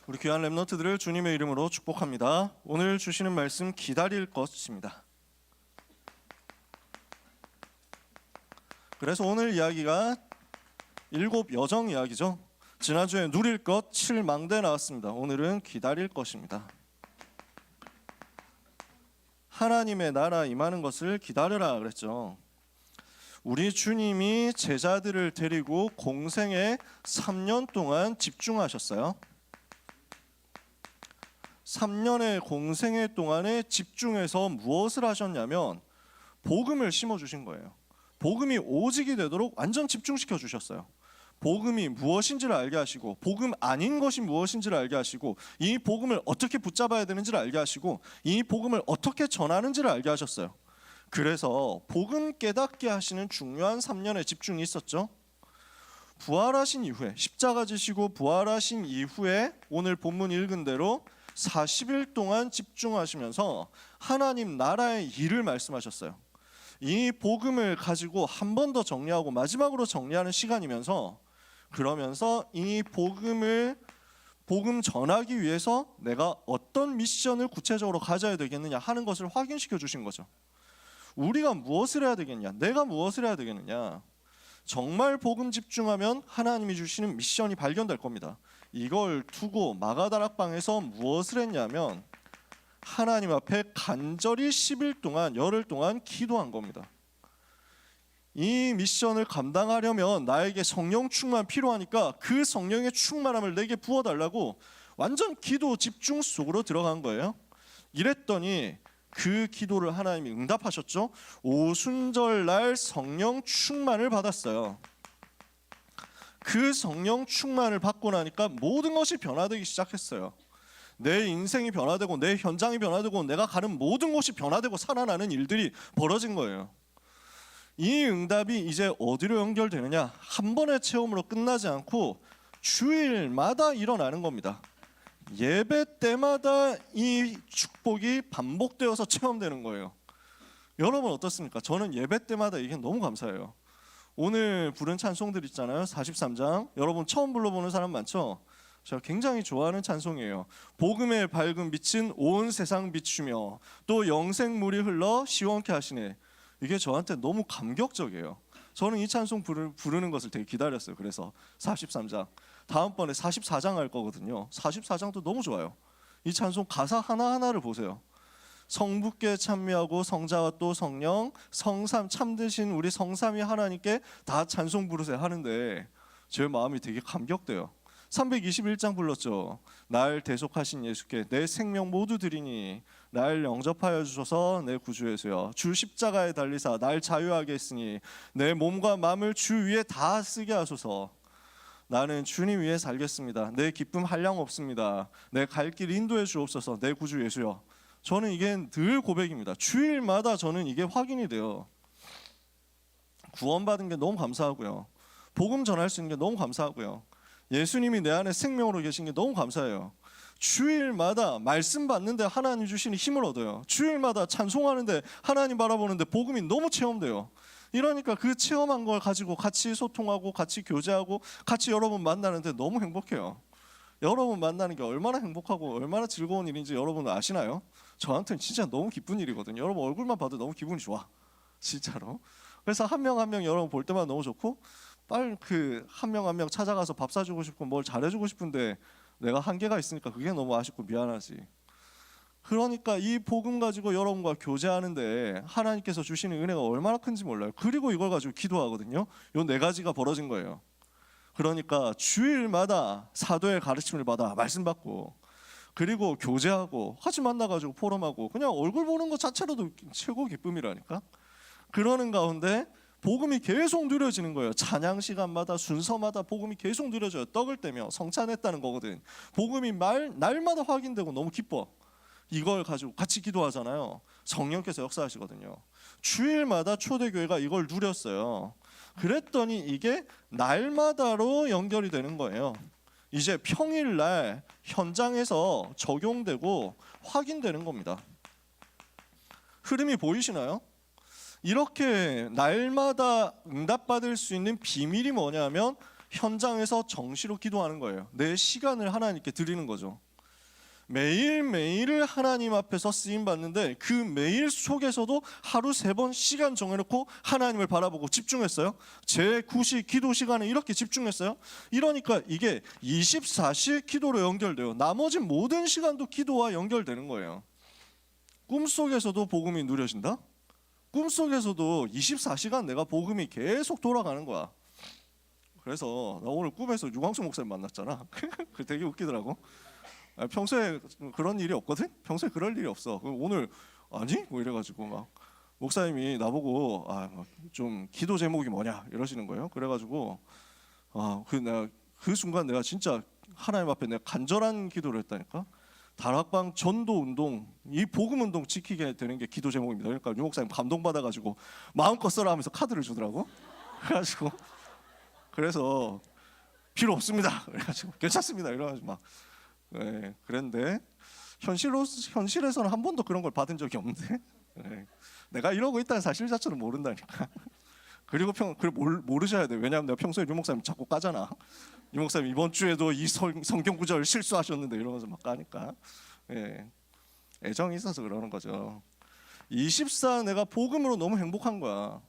우리 귀한 렘넌트들을 주님의 이름으로 축복합니다. 오늘 주시는 말씀 기다릴 것입니다. 그래서 오늘 이야기가 7 여정 이야기죠. 지난주에 누릴 것 7망대 나왔습니다. 오늘은 기다릴 것입니다. 하나님의 나라 임하는 것을 기다려라 그랬죠. 우리 주님이 제자들을 데리고 공생에 3년 동안 집중하셨어요. 3년의 공생애 동안에 집중해서 무엇을 하셨냐면 복음을 심어주신 거예요. 복음이 오직이 되도록 완전 집중시켜 주셨어요. 복음이 무엇인지를 알게 하시고, 복음 아닌 것이 무엇인지를 알게 하시고, 이 복음을 어떻게 붙잡아야 되는지를 알게 하시고, 이 복음을 어떻게 전하는지를 알게 하셨어요. 그래서 복음 깨닫게 하시는 중요한 3년의 집중이 있었죠. 부활하신 이후에, 십자가 지시고 부활하신 이후에 오늘 본문 읽은 대로 40일 동안 집중하시면서 하나님 나라의 일을 말씀하셨어요. 이 복음을 가지고 한 번 더 정리하고 마지막으로 정리하는 시간이면서, 그러면서 이 복음 전하기 위해서 내가 어떤 미션을 구체적으로 가져야 되겠느냐 하는 것을 확인시켜 주신 거죠. 우리가 무엇을 해야 되겠냐, 내가 무엇을 해야 되겠느냐. 정말 복음 집중하면 하나님이 주시는 미션이 발견될 겁니다. 이걸 두고 마가다락방에서 무엇을 했냐면 하나님 앞에 간절히 10일 동안, 열흘 동안 기도한 겁니다. 이 미션을 감당하려면 나에게 성령 충만 필요하니까 그 성령의 충만함을 내게 부어달라고 완전 기도 집중 속으로 들어간 거예요. 이랬더니 그 기도를 하나님이 응답하셨죠. 오순절날 성령 충만을 받았어요. 그 성령 충만을 받고 나니까 모든 것이 변화되기 시작했어요. 내 인생이 변화되고 내 현장이 변화되고 내가 가는 모든 곳이 변화되고 살아나는 일들이 벌어진 거예요. 이 응답이 이제 어디로 연결되느냐, 한 번의 체험으로 끝나지 않고 주일마다 일어나는 겁니다. 예배 때마다 이 축복이 반복되어서 체험되는 거예요. 여러분 어떻습니까? 저는 예배 때마다 이게 너무 감사해요. 오늘 부른 찬송들 있잖아요. 43장. 여러분 처음 불러보는 사람 많죠? 제가 굉장히 좋아하는 찬송이에요. 복음의 밝은 빛은 온 세상 비추며 또 영생물이 흘러 시원케 하시네. 이게 저한테 너무 감격적이에요. 저는 이 찬송 부르는 것을 되게 기다렸어요. 그래서 43장. 다음번에 44장 할 거거든요. 44장도 너무 좋아요. 이 찬송 가사 하나하나를 보세요. 성부께 찬미하고 성자와 또 성령, 성삼 참되신 우리 성삼위 하나님께 다 찬송 부르세요 하는데 제 마음이 되게 감격돼요. 321장 불렀죠. 날 대속하신 예수께 내 생명 모두 드리니 날 영접하여 주셔서 내 구주 예수여, 주 십자가에 달리사 날 자유하게 했으니 내 몸과 마음을 주 위에 다 쓰게 하소서. 나는 주님 위에 살겠습니다. 내 기쁨 한량 없습니다. 내 갈 길 인도해 주옵소서. 내 구주 예수여. 저는 이게 늘 고백입니다. 주일마다 저는 이게 확인이 돼요. 구원받은 게 너무 감사하고요. 복음 전할 수 있는 게 너무 감사하고요. 예수님이 내 안에 생명으로 계신 게 너무 감사해요. 주일마다 말씀 받는데 하나님 주시는 힘을 얻어요. 주일마다 찬송하는데 하나님 바라보는데 복음이 너무 체험돼요. 이러니까 그 체험한 걸 가지고 같이 소통하고 같이 교제하고 같이 여러분 만나는데 너무 행복해요. 여러분 만나는 게 얼마나 행복하고 얼마나 즐거운 일인지 여러분 아시나요? 저한테는 진짜 너무 기쁜 일이거든요. 여러분 얼굴만 봐도 너무 기분이 좋아. 진짜로. 그래서 한 명 한 명 여러분 볼 때마다 너무 좋고, 빨리 그 한 명 한 명 찾아가서 밥 사주고 싶고 뭘 잘해주고 싶은데 내가 한계가 있으니까 그게 너무 아쉽고 미안하지. 그러니까 이 복음 가지고 여러분과 교제하는데 하나님께서 주시는 은혜가 얼마나 큰지 몰라요. 그리고 이걸 가지고 기도하거든요. 요 4가지가 벌어진 거예요. 그러니까 주일마다 사도의 가르침을 받아 말씀 받고, 그리고 교제하고 같이 만나가지고 포럼하고, 그냥 얼굴 보는 것 자체로도 최고 기쁨이라니까. 그러는 가운데 복음이 계속 누려지는 거예요. 찬양 시간마다 순서마다 복음이 계속 누려져요. 떡을 떼며 성찬했다는 거거든. 복음이 날마다 확인되고 너무 기뻐. 이걸 가지고 같이 기도하잖아요. 성령께서 역사하시거든요. 주일마다 초대교회가 이걸 누렸어요. 그랬더니 이게 날마다로 연결이 되는 거예요. 이제 평일날 현장에서 적용되고 확인되는 겁니다. 흐름이 보이시나요? 이렇게 날마다 응답받을 수 있는 비밀이 뭐냐면 현장에서 정시로 기도하는 거예요. 내 시간을 하나님께 드리는 거죠. 매일매일을 하나님 앞에서 쓰임 받는데 그 매일 속에서도 하루 3번 시간 정해놓고 하나님을 바라보고 집중했어요. 제 9시 기도 시간에 이렇게 집중했어요. 이러니까 이게 24시 기도로 연결돼요. 나머지 모든 시간도 기도와 연결되는 거예요. 꿈속에서도 복음이 누려진다? 꿈속에서도 24시간 내가 복음이 계속 돌아가는 거야. 그래서 나 오늘 꿈에서 유광수 목사님 만났잖아. 그 되게 웃기더라고. 평소에 그런 일이 없거든? 평소에 그럴 일이 없어. 오늘 아니? 뭐 이래가지고 막 목사님이 나보고 좀 기도 제목이 뭐냐 이러시는 거예요. 그래가지고 그 순간 내가 진짜 하나님 앞에 내가 간절한 기도를 했다니까. 다락방 전도 운동, 이 복음 운동 지키게 되는 게 기도 제목입니다. 그러니까 유 목사님 감동받아가지고 마음껏 써라 하면서 카드를 주더라고. 그래가지고 그래서 필요 없습니다. 그래가지고 괜찮습니다. 이래가지고 막 그랬는데 현실에서는 한 번도 그런 걸 받은 적이 없는데 내가 이러고 있다는 사실 자체를 모른다니까. 그리고 모르셔야 돼. 왜냐하면 내가 평소에 유 목사님 자꾸 까잖아. 유 목사님 이번 주에도 이 성경 구절 실수하셨는데 이러면서 막 까니까 애정이 있어서 그러는 거죠. 24 내가 복음으로 너무 행복한 거야.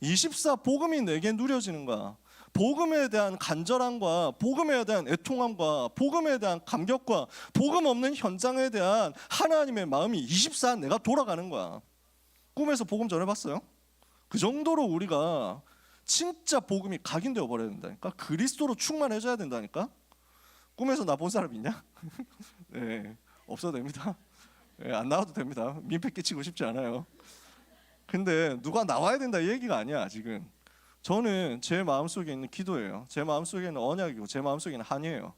24 복음이 내게 누려지는 거야. 복음에 대한 간절함과 복음에 대한 애통함과 복음에 대한 감격과 복음 없는 현장에 대한 하나님의 마음이 24 내가 돌아가는 거야. 꿈에서 복음 전해봤어요? 그 정도로 우리가 진짜 복음이 각인되어 버려야 된다니까. 그리스도로 충만해져야 된다니까. 꿈에서 나 본 사람 있냐? 네, 없어도 됩니다. 안 나와도 됩니다. 민폐 끼치고 싶지 않아요. 근데 누가 나와야 된다 이 얘기가 아니야 지금. 저는 제 마음속에 있는 기도예요. 제 마음속에 있는 언약이고 제 마음속에 있는 한이에요.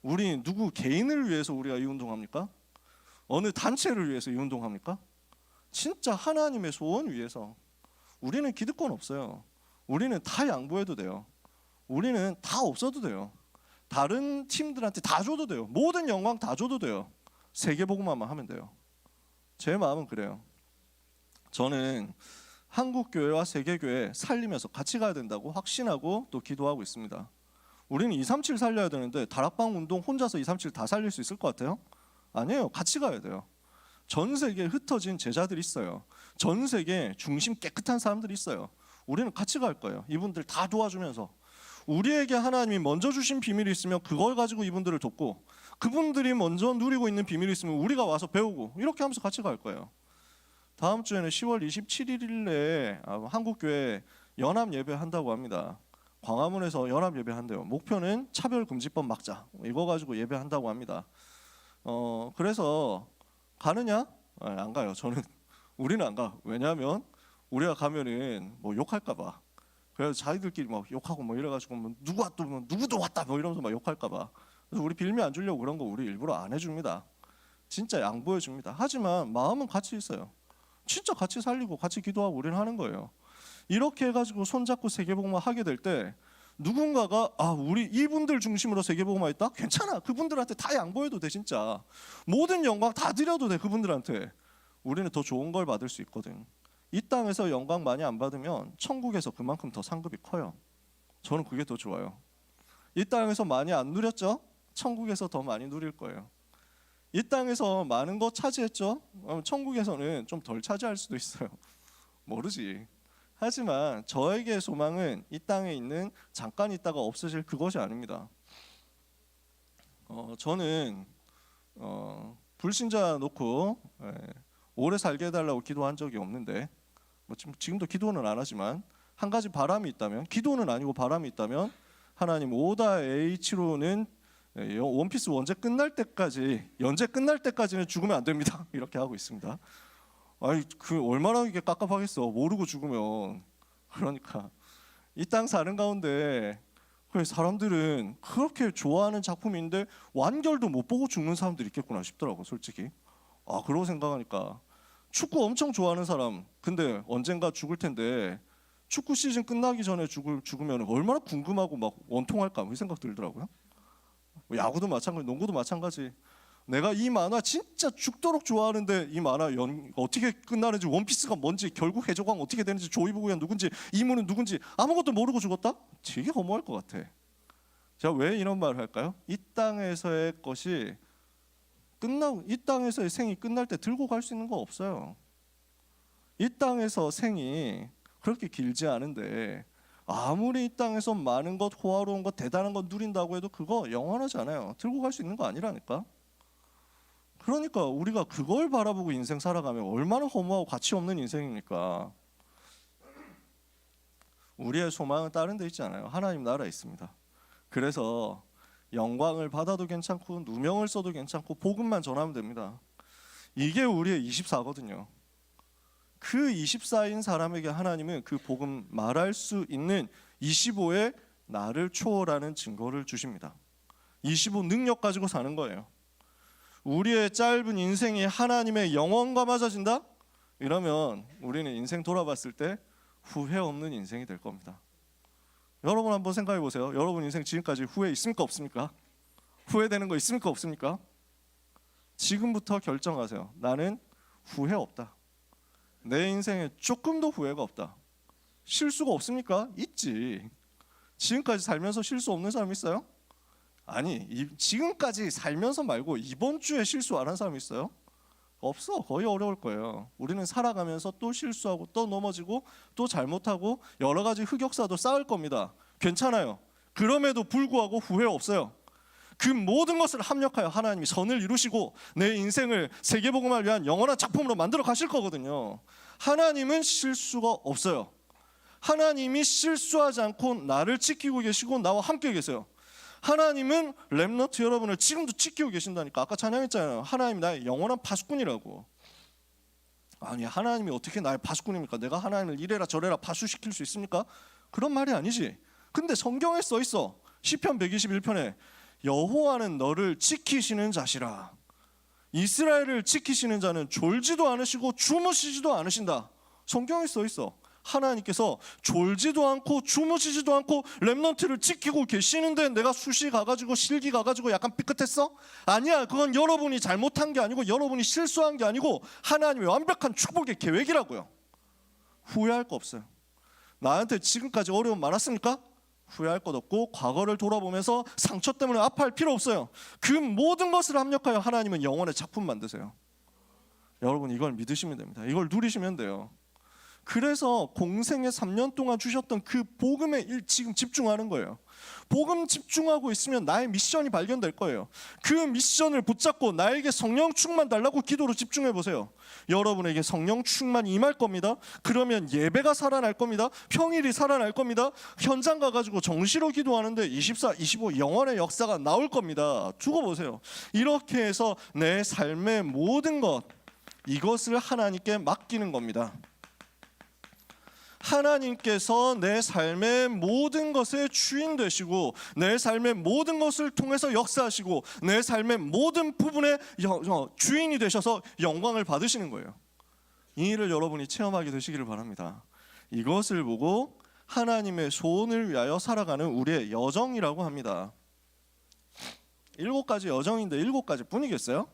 우리 누구 개인을 위해서 우리가 이 운동합니까? 어느 단체를 위해서 이 운동합니까? 진짜 하나님의 소원 위해서. 우리는 기득권 없어요. 우리는 다 양보해도 돼요. 우리는 다 없어도 돼요. 다른 팀들한테 다 줘도 돼요. 모든 영광 다 줘도 돼요. 세계복음화만 하면 돼요. 제 마음은 그래요. 저는 한국교회와 세계교회 살리면서 같이 가야 된다고 확신하고 또 기도하고 있습니다. 우리는 237 살려야 되는데 다락방 운동 혼자서 237 다 살릴 수 있을 것 같아요? 아니에요. 같이 가야 돼요. 전 세계에 흩어진 제자들이 있어요. 전 세계에 중심 깨끗한 사람들이 있어요. 우리는 같이 갈 거예요. 이분들 다 도와주면서 우리에게 하나님이 먼저 주신 비밀이 있으면 그걸 가지고 이분들을 돕고 그분들이 먼저 누리고 있는 비밀이 있으면 우리가 와서 배우고 이렇게 하면서 같이 갈 거예요. 다음 주에는 10월 27일에 한국교회 연합 예배 한다고 합니다. 광화문에서 연합 예배 한대요. 목표는 차별금지법 막자 이거 가지고 예배 한다고 합니다. 그래서 가느냐? 안 가요. 우리는 안 가. 왜냐하면 우리가 가면은 뭐 욕할까봐. 그래서 자기들끼리 막 욕하고 뭐 이래가지고 뭐 누구도 왔다 뭐 이러면서 막 욕할까봐. 그래서 우리 빌미 안 주려고 그런 거 우리 일부러 안 해줍니다. 진짜 양보해 줍니다. 하지만 마음은 같이 있어요. 진짜 같이 살리고 같이 기도하고 우리는 하는 거예요. 이렇게 해가지고 손잡고 세계복음화 하게 될 때 누군가가 우리 이분들 중심으로 세계복음화 있다? 괜찮아. 그분들한테 다 양보해도 돼. 진짜 모든 영광 다 드려도 돼. 그분들한테. 우리는 더 좋은 걸 받을 수 있거든. 이 땅에서 영광 많이 안 받으면 천국에서 그만큼 더 상급이 커요. 저는 그게 더 좋아요. 이 땅에서 많이 안 누렸죠? 천국에서 더 많이 누릴 거예요. 이 땅에서 많은 거 차지했죠? 천국에서는 좀 덜 차지할 수도 있어요. 모르지. 하지만 저에게 소망은 이 땅에 있는 잠깐 있다가 없어질 그것이 아닙니다. 저는 불신자 놓고 오래 살게 해달라고 기도한 적이 없는데 지금도 기도는 안 하지만 한 가지 바람이 있다면 기도는 아니고 바람이 있다면 하나님 오다 H로는 원피스 연재 끝날 때까지는 죽으면 안 됩니다. 이렇게 하고 있습니다. 그 얼마나 이게 깝깝하겠어. 모르고 죽으면. 그러니까 이 땅 사는 가운데 사람들은 그렇게 좋아하는 작품인데 완결도 못 보고 죽는 사람들이 있겠구나 싶더라고 솔직히. 그러고 생각하니까 축구 엄청 좋아하는 사람 근데 언젠가 죽을 텐데 축구 시즌 끝나기 전에 죽으면 얼마나 궁금하고 막 원통할까 이 생각 들더라고요. 야구도 마찬가지, 농구도 마찬가지. 내가 이 만화 진짜 죽도록 좋아하는데 이 만화 어떻게 끝나는지, 원피스가 뭔지, 결국 해적왕 어떻게 되는지, 조이부구가 누군지, 이문은 누군지 아무것도 모르고 죽었다? 되게 허무할 것 같아. 자, 왜 이런 말을 할까요? 이 땅에서의 것이 이 땅에서의 생이 끝날 때 들고 갈 수 있는 거 없어요. 이 땅에서 생이 그렇게 길지 않은데 아무리 이 땅에서 많은 것, 호화로운 것, 대단한 것 누린다고 해도 그거 영원하지 않아요. 들고 갈 수 있는 거 아니라니까. 그러니까 우리가 그걸 바라보고 인생 살아가면 얼마나 허무하고 가치 없는 인생입니까? 우리의 소망은 다른 데 있지 않아요. 하나님 나라에 있습니다. 그래서 영광을 받아도 괜찮고 누명을 써도 괜찮고 복음만 전하면 됩니다. 이게 우리의 24거든요. 그 24인 사람에게 하나님은 그 복음 말할 수 있는 25의 나를 초월하는 증거를 주십니다. 25 능력 가지고 사는 거예요. 우리의 짧은 인생이 하나님의 영원과 맞아진다? 이러면 우리는 인생 돌아봤을 때 후회 없는 인생이 될 겁니다. 여러분 한번 생각해 보세요. 여러분 인생 지금까지 후회 있습니까 없습니까? 후회되는 거 있습니까 없습니까? 지금부터 결정하세요. 나는 후회 없다. 내 인생에 조금도 후회가 없다. 실수가 없습니까? 있지. 지금까지 살면서 실수 없는 사람 있어요? 아니, 지금까지 살면서 말고 이번 주에 실수 안 한 사람 있어요? 없어. 거의 어려울 거예요. 우리는 살아가면서 또 실수하고 또 넘어지고 또 잘못하고 여러 가지 흑역사도 쌓을 겁니다. 괜찮아요. 그럼에도 불구하고 후회 없어요. 그 모든 것을 합력하여 하나님이 선을 이루시고 내 인생을 세계복음을 위한 영원한 작품으로 만들어 가실 거거든요. 하나님은 실수가 없어요. 하나님이 실수하지 않고 나를 지키고 계시고 나와 함께 계세요. 하나님은 렘넌트 여러분을 지금도 지키고 계신다니까. 아까 찬양했잖아요. 하나님이 나의 영원한 파수꾼이라고. 아니, 하나님이 어떻게 나의 파수꾼입니까? 내가 하나님을 이래라 저래라 파수시킬 수 있습니까? 그런 말이 아니지. 근데 성경에 써 있어. 시편 121편에 여호와는 너를 지키시는 자시라. 이스라엘을 지키시는 자는 졸지도 않으시고 주무시지도 않으신다. 성경에 써 있어. 하나님께서 졸지도 않고 주무시지도 않고 렘넌트를 지키고 계시는데 내가 수시 가가지고 실기 가가지고 약간 삐끗했어? 아니야. 그건 여러분이 잘못한 게 아니고 여러분이 실수한 게 아니고 하나님의 완벽한 축복의 계획이라고요. 후회할 거 없어요. 나한테 지금까지 어려움 많았습니까? 후회할 것 없고 과거를 돌아보면서 상처 때문에 아파할 필요 없어요. 그 모든 것을 합력하여 하나님은 영원의 작품 만드세요. 여러분 이걸 믿으시면 됩니다. 이걸 누리시면 돼요. 그래서 공생의 3년 동안 주셨던 그 복음에 지금 집중하는 거예요. 복음 집중하고 있으면 나의 미션이 발견될 거예요. 그 미션을 붙잡고 나에게 성령 충만 달라고 기도로 집중해 보세요. 여러분에게 성령 충만이 임할 겁니다. 그러면 예배가 살아날 겁니다. 평일이 살아날 겁니다. 현장 가가지고 정시로 기도하는데 24, 25 영원의 역사가 나올 겁니다. 두고 보세요. 이렇게 해서 내 삶의 모든 것 이것을 하나님께 맡기는 겁니다. 하나님께서 내 삶의 모든 것의 주인 되시고 내 삶의 모든 것을 통해서 역사하시고 내 삶의 모든 부분의 주인이 되셔서 영광을 받으시는 거예요. 이 일을 여러분이 체험하게 되시기를 바랍니다. 이것을 보고 하나님의 소원을 위하여 살아가는 우리의 여정이라고 합니다. 7가지 여정인데 7가지 뿐이겠어요?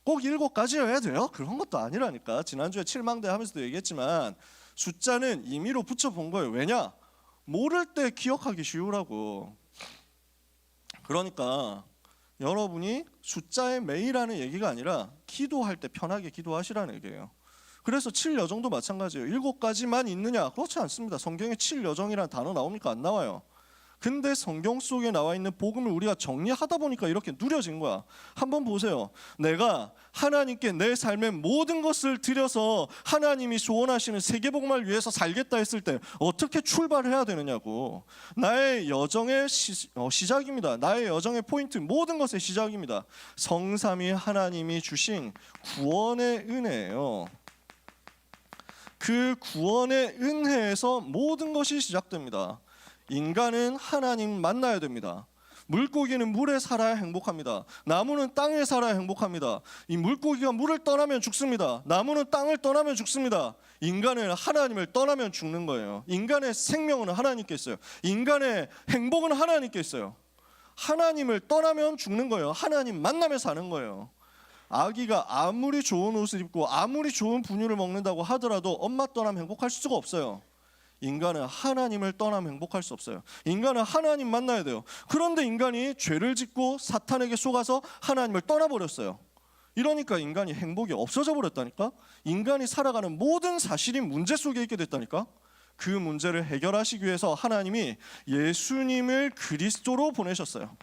꼭 7가지여야 돼요? 그런 것도 아니라니까. 지난주에 7망대 하면서도 얘기했지만 숫자는 임의로 붙여본 거예요. 왜냐? 모를 때 기억하기 쉬우라고. 그러니까 여러분이 숫자에 매이라는 얘기가 아니라 기도할 때 편하게 기도하시라는 얘기예요. 그래서 7여정도 마찬가지예요. 7가지만 있느냐? 그렇지 않습니다. 성경에 7여정이라는 단어 나옵니까? 안 나와요. 근데 성경 속에 나와 있는 복음을 우리가 정리하다 보니까 이렇게 누려진 거야. 한번 보세요. 내가 하나님께 내 삶의 모든 것을 드려서 하나님이 소원하시는 세계복음을 위해서 살겠다 했을 때 어떻게 출발을 해야 되느냐고. 나의 여정의 시작입니다. 나의 여정의 포인트, 모든 것의 시작입니다. 성삼위 하나님이 주신 구원의 은혜예요. 그 구원의 은혜에서 모든 것이 시작됩니다. 인간은 하나님 만나야 됩니다. 물고기는 물에 살아야 행복합니다. 나무는 땅에 살아야 행복합니다. 이 물고기가 물을 떠나면 죽습니다. 나무는 땅을 떠나면 죽습니다. 인간은 하나님을 떠나면 죽는 거예요. 인간의 생명은 하나님께 있어요. 인간의 행복은 하나님께 있어요. 하나님을 떠나면 죽는 거예요. 하나님 만나며 사는 거예요. 아기가 아무리 좋은 옷을 입고 아무리 좋은 분유를 먹는다고 하더라도 엄마 떠나면 행복할 수가 없어요. 인간은 하나님을 떠나면 행복할 수 없어요. 인간은 하나님 만나야 돼요. 그런데 인간이 죄를 짓고 사탄에게 속아서 하나님을 떠나버렸어요. 이러니까 인간이 행복이 없어져 버렸다니까. 인간이 살아가는 모든 사실이 문제 속에 있게 됐다니까. 그 문제를 해결하시기 위해서 하나님이 예수님을 그리스도로 보내셨어요.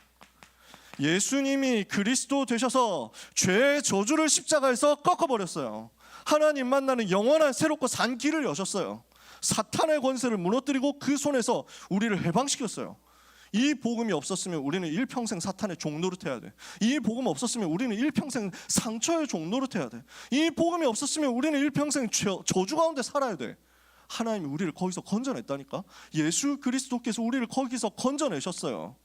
예수님이 그리스도 되셔서 죄의 저주를 십자가에서 꺾어버렸어요. 하나님 만나는 영원한 새롭고 산 길을 여셨어요. 사탄의 권세를 무너뜨리고 그 손에서 우리를 해방시켰어요. 이 복음이 없었으면 우리는 일평생 사탄의 종노릇해야 돼. 이 복음 없었으면 우리는 일평생 상처의 종노릇해야 돼. 이 복음이 없었으면 우리는 일평생 저주 가운데 살아야 돼. 하나님이 우리를 거기서 건져냈다니까. 예수 그리스도께서 우리를 거기서 건져내셨어요.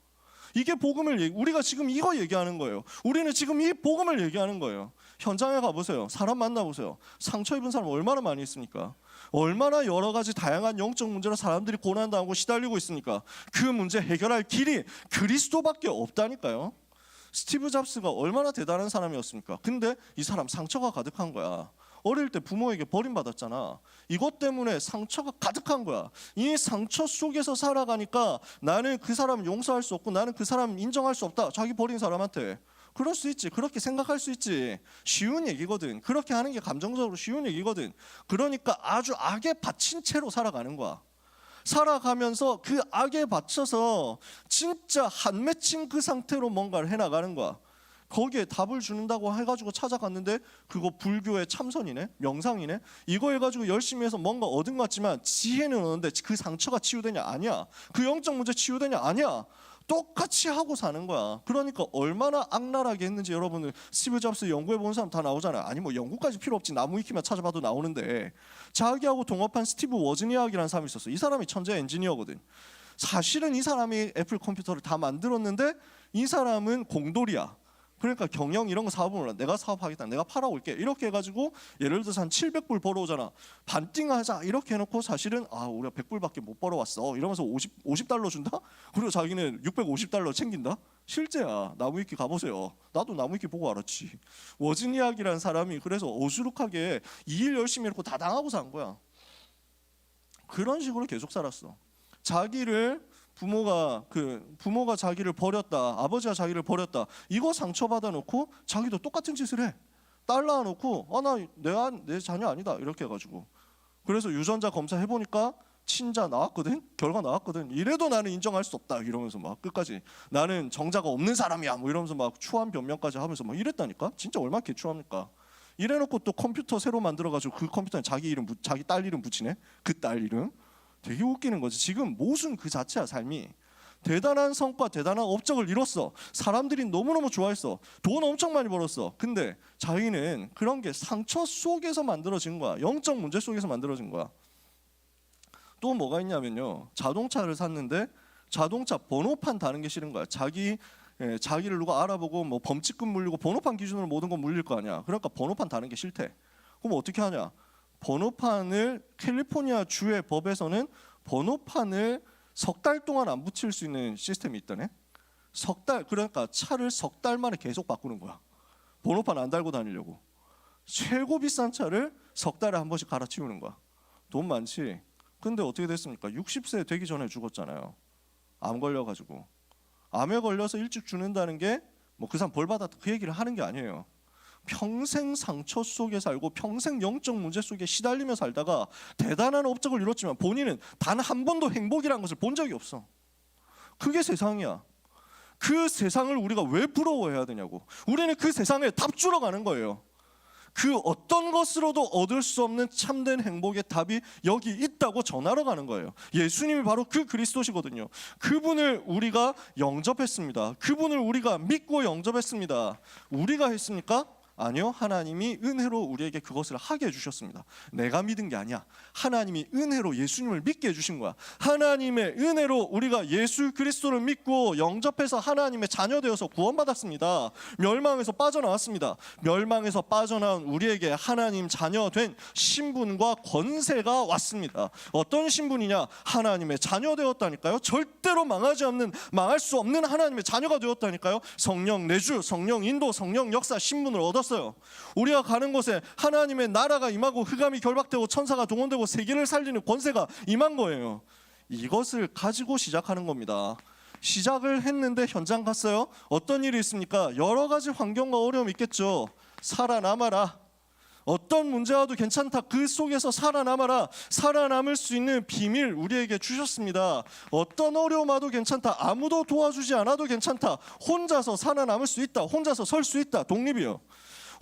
이게 복음을 우리가 지금 이거 얘기하는 거예요. 우리는 지금 이 복음을 얘기하는 거예요. 현장에 가보세요. 사람 만나보세요. 상처 입은 사람 얼마나 많이 있습니까? 얼마나 여러 가지 다양한 영적 문제로 사람들이 고난당하고 시달리고 있으니까 그 문제 해결할 길이 그리스도밖에 없다니까요. 스티브 잡스가 얼마나 대단한 사람이었습니까? 근데 이 사람 상처가 가득한 거야. 어릴 때 부모에게 버림받았잖아. 이것 때문에 상처가 가득한 거야. 이 상처 속에서 살아가니까 나는 그 사람 용서할 수 없고 나는 그 사람 인정할 수 없다. 자기 버린 사람한테. 그럴 수 있지. 그렇게 생각할 수 있지. 쉬운 얘기거든. 그렇게 하는 게 감정적으로 쉬운 얘기거든. 그러니까 아주 악에 받친 채로 살아가는 거야. 살아가면서 그 악에 받쳐서 진짜 한 맺힌 그 상태로 뭔가를 해나가는 거야. 거기에 답을 주는다고 해가지고 찾아갔는데 그거 불교의 참선이네, 명상이네. 이거 해가지고 열심히 해서 뭔가 얻은 것 같지만 지혜는 얻는데 그 상처가 치유되냐? 아니야. 그 영적 문제 치유되냐? 아니야. 똑같이 하고 사는 거야. 그러니까 얼마나 악랄하게 했는지 여러분들 스티브 잡스 연구해 본 사람 다 나오잖아요. 아니 뭐 연구까지 필요 없지. 나무 위키만 찾아봐도 나오는데 자기하고 동업한 스티브 워즈니악이라는 사람이 있었어. 이 사람이 천재 엔지니어거든. 사실은 이 사람이 애플 컴퓨터를 다 만들었는데 이 사람은 공돌이야. 그러니까 경영 이런 거 사업을 몰라. 내가 사업하겠다. 내가 팔아올게. 이렇게 해가지고 예를 들어서 한 700불 벌어오잖아. 반띵하자 이렇게 해놓고 사실은 우리가 100불밖에 못 벌어왔어. 이러면서 50달러 준다? 그리고 자기는 650달러 챙긴다? 실제야. 나무위키 가보세요. 나도 나무위키 보고 알았지. 워즈니악이라는 사람이 그래서 어수룩하게 이 일 열심히 해놓고 다 당하고 산 거야. 그런 식으로 계속 살았어. 부모가 자기를 버렸다, 아버지가 자기를 버렸다. 이거 상처받아 놓고 자기도 똑같은 짓을 해. 딸 낳아 놓고 내 자녀 아니다 이렇게 해가지고. 그래서 유전자 검사 해보니까 친자 나왔거든. 결과 나왔거든. 이래도 나는 인정할 수 없다 이러면서 막 끝까지 나는 정자가 없는 사람이야 뭐 이러면서 막 추한 변명까지 하면서 막 이랬다니까. 진짜 얼마나 개추합니까? 이래놓고 또 컴퓨터 새로 만들어가지고 그 컴퓨터에 자기 딸 이름 붙이네. 그 딸 이름. 되게 웃기는 거지. 지금 모순 그 자체야 삶이. 대단한 성과, 대단한 업적을 이뤘어. 사람들이 너무너무 좋아했어. 돈 엄청 많이 벌었어. 근데 자기는 그런 게 상처 속에서 만들어진 거야. 영적 문제 속에서 만들어진 거야. 또 뭐가 있냐면요. 자동차를 샀는데 자동차 번호판 다는 게 싫은 거야. 자기를 누가 알아보고 뭐 범칙금 물리고 번호판 기준으로 모든 거 물릴 거 아니야. 그러니까 번호판 다는 게 싫대. 그럼 어떻게 하냐? 번호판을 캘리포니아 주의 법에서는 번호판을 석 달 동안 안 붙일 수 있는 시스템이 있다네. 석 달. 그러니까 차를 석 달 만에 계속 바꾸는 거야. 번호판 안 달고 다니려고. 최고 비싼 차를 석 달에 한 번씩 갈아치우는 거야. 돈 많지. 근데 어떻게 됐습니까? 60세 되기 전에 죽었잖아요. 암 걸려가지고. 암에 걸려서 일찍 죽는다는 게 뭐 그 사람 벌 받았다 그 얘기를 하는 게 아니에요. 평생 상처 속에 살고 평생 영적 문제 속에 시달리며 살다가 대단한 업적을 이뤘지만 본인은 단 한 번도 행복이라는 것을 본 적이 없어. 그게 세상이야. 그 세상을 우리가 왜 부러워해야 되냐고. 우리는 그 세상에 답 주러 가는 거예요. 그 어떤 것으로도 얻을 수 없는 참된 행복의 답이 여기 있다고 전하러 가는 거예요. 예수님이 바로 그 그리스도시거든요. 그분을 우리가 영접했습니다. 그분을 우리가 믿고 영접했습니다. 우리가 했습니까? 아니요. 하나님이 은혜로 우리에게 그것을 하게 해주셨습니다. 내가 믿은 게 아니야. 하나님이 은혜로 예수님을 믿게 해주신 거야. 하나님의 은혜로 우리가 예수 그리스도를 믿고 영접해서 하나님의 자녀 되어서 구원받았습니다. 멸망에서 빠져나왔습니다. 멸망에서 빠져나온 우리에게 하나님 자녀 된 신분과 권세가 왔습니다. 어떤 신분이냐? 하나님의 자녀 되었다니까요. 절대로 망할 수 없는 하나님의 자녀가 되었다니까요. 성령 내주, 성령 인도, 성령 역사 신분을 얻었습니다. 주셨어요. 우리가 가는 곳에 하나님의 나라가 임하고 흑암이 결박되고 천사가 동원되고 세계를 살리는 권세가 임한 거예요. 이것을 가지고 시작하는 겁니다. 시작을 했는데 현장 갔어요. 어떤 일이 있습니까? 여러 가지 환경과 어려움이 있겠죠. 살아남아라. 어떤 문제와도 괜찮다. 그 속에서 살아남아라. 살아남을 수 있는 비밀 우리에게 주셨습니다. 어떤 어려움 와도 괜찮다. 아무도 도와주지 않아도 괜찮다. 혼자서 살아남을 수 있다. 혼자서 설 수 있다. 독립이요.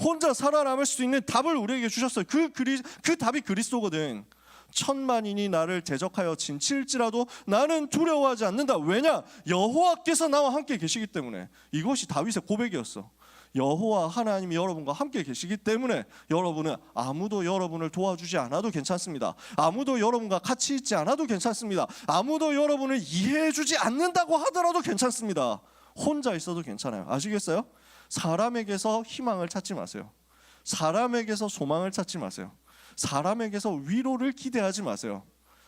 혼자 살아남을 수 있는 답을 우리에게 주셨어요. 그 답이 그리스도거든. 천만인이 나를 대적하여 진칠지라도 나는 두려워하지 않는다. 왜냐? 여호와께서 나와 함께 계시기 때문에. 이것이 다윗의 고백이었어. 여호와 하나님이 여러분과 함께 계시기 때문에 여러분은 아무도 여러분을 도와주지 않아도 괜찮습니다. 아무도 여러분과 같이 있지 않아도 괜찮습니다. 아무도 여러분을 이해해주지 않는다고 하더라도 괜찮습니다. 혼자 있어도 괜찮아요. 아시겠어요? 사람에게서 희망을 찾지 마세요. 사람에게서 소망을 찾지 마세요. 사람에게서 위로를 기대하지 마세요.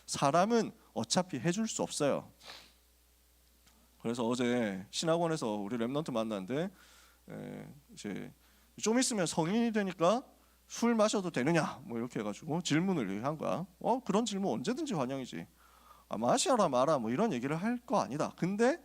사람은 어차피 해줄 수 없어요. 그래서 어제 신학원에서 우리 랩넌트 만났는데 이제 좀 있으면 성인이 되니까 술 마셔도 되느냐 뭐 이렇게 해가지고 질문을 한 거야. 그런 질문 언제든지 환영이지. 마셔라 마라 뭐 이런 얘기를 할 거 아니다. 근데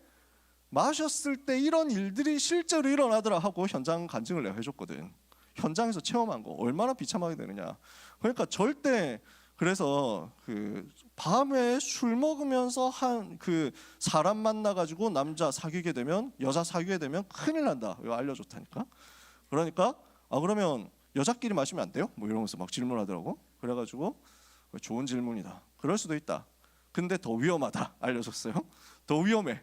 마셨을 때 이런 일들이 실제로 일어나더라 하고 현장 간증을 내가 해줬거든. 현장에서 체험한 거 얼마나 비참하게 되느냐. 그러니까 절대 그래서 그 밤에 술 먹으면서 한 그 사람 만나가지고 남자 사귀게 되면 여자 사귀게 되면 큰일 난다. 이거 알려줬다니까. 그러니까 그러면 여자끼리 마시면 안 돼요? 뭐 이러면서 막 질문하더라고. 그래가지고 좋은 질문이다. 그럴 수도 있다. 근데 더 위험하다. 알려줬어요. 더 위험해.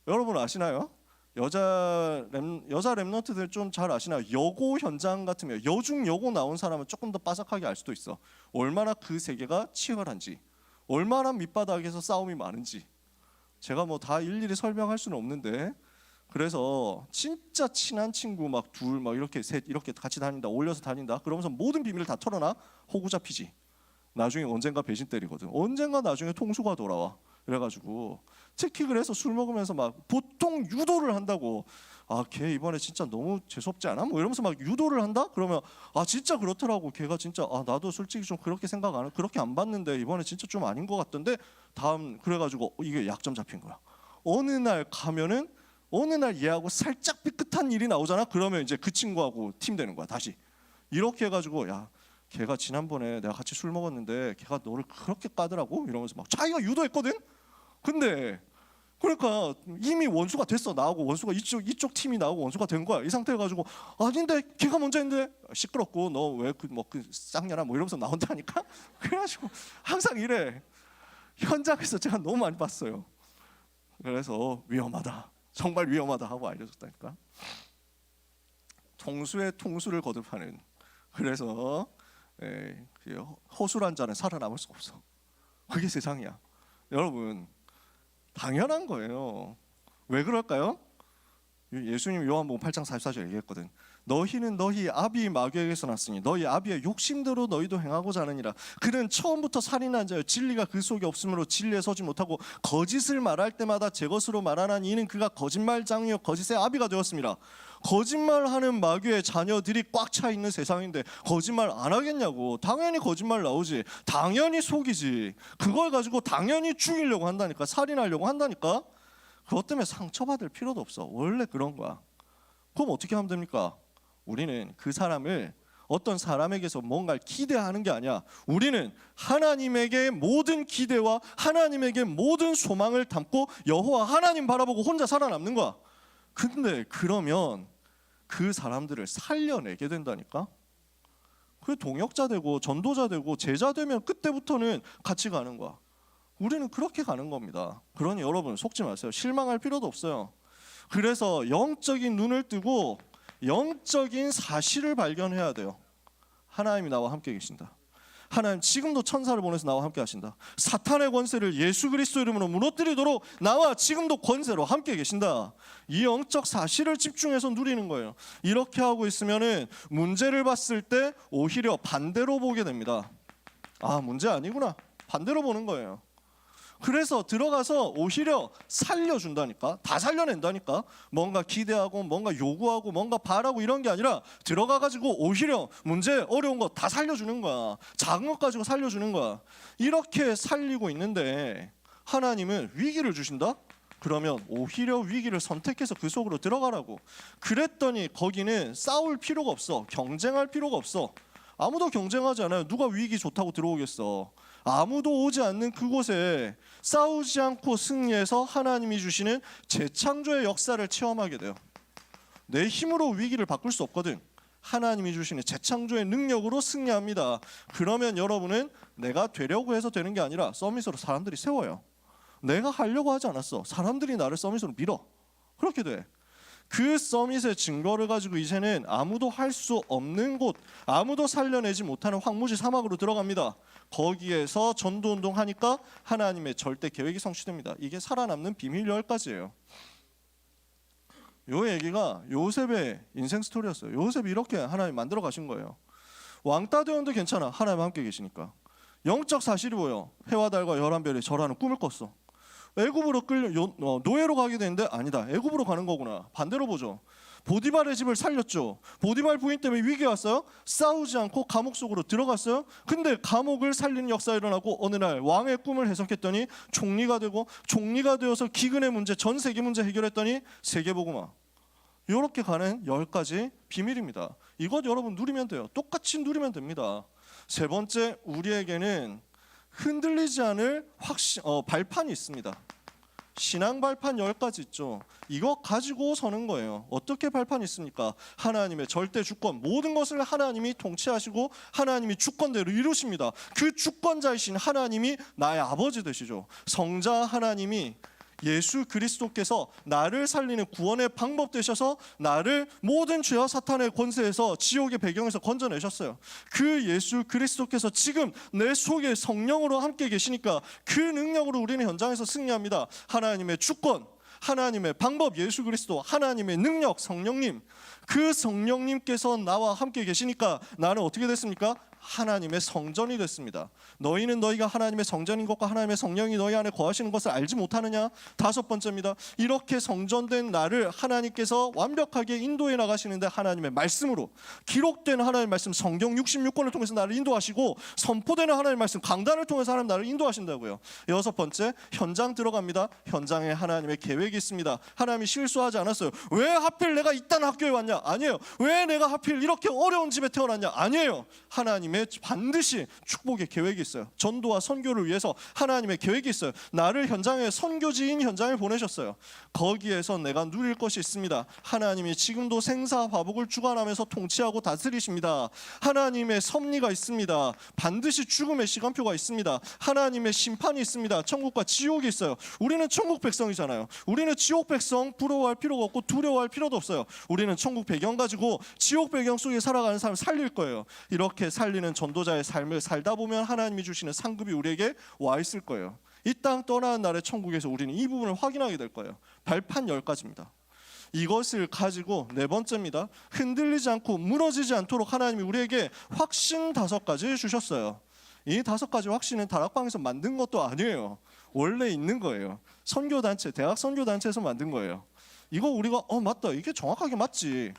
여러분 아시나요? 여자 랩런트들 좀 잘 아시나요? 여고 현장 같으면 여중 여고 나온 사람은 조금 더 빠삭하게 알 수도 있어. 얼마나 그 세계가 치열한지, 얼마나 밑바닥에서 싸움이 많은지. 제가 뭐 다 일일이 설명할 수는 없는데, 그래서 진짜 친한 친구 막 둘 막 이렇게 셋 이렇게 같이 다닌다, 올려서 다닌다. 그러면서 모든 비밀을 다 털어놔. 호구 잡히지. 나중에 언젠가 배신 때리거든. 언젠가 나중에 통수가 돌아와. 그래가지고 특히 그래서 술 먹으면서 막 보통 유도를 한다고. 걔 이번에 진짜 너무 재수없지 않아? 뭐 이러면서 막 유도를 한다? 그러면 진짜 그렇더라고. 걔가 진짜 나도 솔직히 좀 그렇게 생각 안 그렇게 안 봤는데 이번에 진짜 좀 아닌 것 같던데. 다음 그래가지고 이게 약점 잡힌 거야. 어느 날 가면은 어느 날 얘하고 살짝 삐끗한 일이 나오잖아. 그러면 이제 그 친구하고 팀 되는 거야 다시. 이렇게 해가지고 걔가 지난번에 내가 같이 술 먹었는데 걔가 너를 그렇게 까더라고 이러면서 막 자기가 유도했거든. 근데 그러니까 이미 원수가 됐어. 나하고 원수가 이쪽 팀이 나하고 원수가 된 거야. 이 상태 가지고 아닌데 걔가 먼저 했는데 시끄럽고 너 왜 그 쌍년아 뭐 이러면서 나온다니까. 그래가지고 항상 이래. 현장에서 제가 너무 많이 봤어요. 그래서 위험하다. 정말 위험하다 하고 알려줬다니까. 통수에 통수를 거듭하는. 그래서 허술한 자는 살아남을 수 없어. 그게 세상이야. 여러분 당연한 거예요. 왜 그럴까요? 예수님 요한복음 8장 44절 얘기했거든. 너희는 너희 아비 마귀에게서 났으니 너희 아비의 욕심대로 너희도 행하고자 하느니라. 그는 처음부터 살인한 자여 진리가 그 속에 없으므로 진리에 서지 못하고 거짓을 말할 때마다 제 것으로 말하나니 이는 그가 거짓말장이요 거짓의 아비가 되었습니다. 거짓말하는 마귀의 자녀들이 꽉 차 있는 세상인데 거짓말 안 하겠냐고. 당연히 거짓말 나오지. 당연히 속이지. 그걸 가지고 당연히 죽이려고 한다니까. 살인하려고 한다니까. 그것 때문에 상처받을 필요도 없어. 원래 그런 거야. 그럼 어떻게 하면 됩니까? 우리는 그 사람을 어떤 사람에게서 뭔가를 기대하는 게 아니야. 우리는 하나님에게 모든 기대와 하나님에게 모든 소망을 담고 여호와 하나님 바라보고 혼자 살아남는 거야. 근데 그러면 그 사람들을 살려내게 된다니까. 그 동역자 되고 전도자 되고 제자 되면 그때부터는 같이 가는 거야. 우리는 그렇게 가는 겁니다. 그러니 여러분 속지 마세요. 실망할 필요도 없어요. 그래서 영적인 눈을 뜨고 영적인 사실을 발견해야 돼요. 하나님이 나와 함께 계신다. 하나님 지금도 천사를 보내서 나와 함께 하신다. 사탄의 권세를 예수 그리스도 이름으로 무너뜨리도록 나와 지금도 권세로 함께 계신다. 이 영적 사실을 집중해서 누리는 거예요. 이렇게 하고 있으면은 문제를 봤을 때 오히려 반대로 보게 됩니다. 문제 아니구나. 반대로 보는 거예요. 그래서 들어가서 오히려 살려준다니까. 다 살려낸다니까. 뭔가 기대하고 뭔가 요구하고 뭔가 바라고 이런 게 아니라 들어가가지고 오히려 문제 어려운 거 다 살려주는 거야. 작은 것 가지고 살려주는 거야. 이렇게 살리고 있는데 하나님은 위기를 주신다? 그러면 오히려 위기를 선택해서 그 속으로 들어가라고. 그랬더니 거기는 싸울 필요가 없어. 경쟁할 필요가 없어. 아무도 경쟁하지 않아요. 누가 위기 좋다고 들어오겠어. 아무도 오지 않는 그곳에 싸우지 않고 승리해서 하나님이 주시는 재창조의 역사를 체험하게 돼요. 내 힘으로 위기를 바꿀 수 없거든. 하나님이 주시는 재창조의 능력으로 승리합니다. 그러면 여러분은 내가 되려고 해서 되는 게 아니라 서밋으로 사람들이 세워요. 내가 하려고 하지 않았어. 사람들이 나를 서밋으로 밀어. 그렇게 돼. 그 서밋의 증거를 가지고 이제는 아무도 할 수 없는 곳, 아무도 살려내지 못하는 황무지 사막으로 들어갑니다. 거기에서 전도운동 하니까 하나님의 절대 계획이 성취됩니다. 이게 살아남는 비밀 10가지예요. 요 얘기가 요셉의 인생 스토리였어요. 요셉이 이렇게 하나님 만들어 가신 거예요. 왕따 대원도 괜찮아. 하나님 함께 계시니까. 영적 사실이 보여. 해와 달과 11별이 절하는 꿈을 꿨어. 애굽으로 노예로 가게 되는데 아니다. 애굽으로 가는 거구나. 반대로 보죠. 보디발의 집을 살렸죠. 보디발 부인 때문에 위기 왔어요. 싸우지 않고 감옥 속으로 들어갔어요. 근데 감옥을 살리는 역사가 일어나고 어느 날 왕의 꿈을 해석했더니 총리가 되고, 총리가 되어서 기근의 문제, 전 세계 문제 해결했더니 세계복음화. 이렇게 가는 10가지 비밀입니다. 이것 여러분 누리면 돼요. 똑같이 누리면 됩니다. 세 번째, 우리에게는 흔들리지 않을 발판이 있습니다. 신앙 발판 10가지 있죠. 이거 가지고 서는 거예요. 어떻게 발판이 있습니까? 하나님의 절대 주권, 모든 것을 하나님이 통치하시고 하나님이 주권대로 이루십니다. 그 주권자이신 하나님이 나의 아버지 되시죠. 성자 하나님이 예수 그리스도께서 나를 살리는 구원의 방법 되셔서 나를 모든 죄와 사탄의 권세에서, 지옥의 배경에서 건져내셨어요. 그 예수 그리스도께서 지금 내 속에 성령으로 함께 계시니까 그 능력으로 우리는 현장에서 승리합니다. 하나님의 주권, 하나님의 방법 예수 그리스도, 하나님의 능력 성령님, 그 성령님께서 나와 함께 계시니까 나는 어떻게 됐습니까? 하나님의 성전이 됐습니다. 너희는 너희가 하나님의 성전인 것과 하나님의 성령이 너희 안에 거하시는 것을 알지 못하느냐? 5번째입니다. 이렇게 성전된 나를 하나님께서 완벽하게 인도해 나가시는데 하나님의 말씀으로, 기록된 하나님의 말씀 성경 66권을 통해서 나를 인도하시고 선포되는 하나님의 말씀 강단을 통해서 하나님 나를 인도하신다고요. 6번째, 현장 들어갑니다. 현장에 하나님의 계획이 있습니다. 하나님이 실수하지 않았어요. 왜 하필 내가 이딴 학교에 왔냐? 아니에요. 왜 내가 하필 이렇게 어려운 집에 태어났냐? 아니에요. 하나님의 반드시 축복의 계획이 있어요. 전도와 선교를 위해서 하나님의 계획이 있어요. 나를 현장에 선교지인 현장에 보내셨어요. 거기에서 내가 누릴 것이 있습니다. 하나님이 지금도 생사화복을 주관하면서 통치하고 다스리십니다. 하나님의 섭리가 있습니다. 반드시 죽음의 시간표가 있습니다. 하나님의 심판이 있습니다. 천국과 지옥이 있어요. 우리는 천국 백성이잖아요. 우리는 지옥 백성 부러워할 필요가 없고 두려워할 필요도 없어요. 우리는 천국 배경 가지고 지옥 배경 속에 살아가는 사람 살릴 거예요. 이렇게 살리는 전도자의 삶을 살다 보면 하나님이 주시는 상급이 우리에게 와 있을 거예요. 이 땅 떠나는 날의 천국에서 우리는 이 부분을 확인하게 될 거예요. 발판 10가지입니다. 이것을 가지고 4번째입니다. 흔들리지 않고 무너지지 않도록 하나님이 우리에게 확신 5가지 주셨어요. 이 5가지 확신은 다락방에서 만든 것도 아니에요. 원래 있는 거예요. 선교단체, 대학 선교단체에서 만든 거예요. 이거 우리가 맞다, 이게 정확하게 맞지,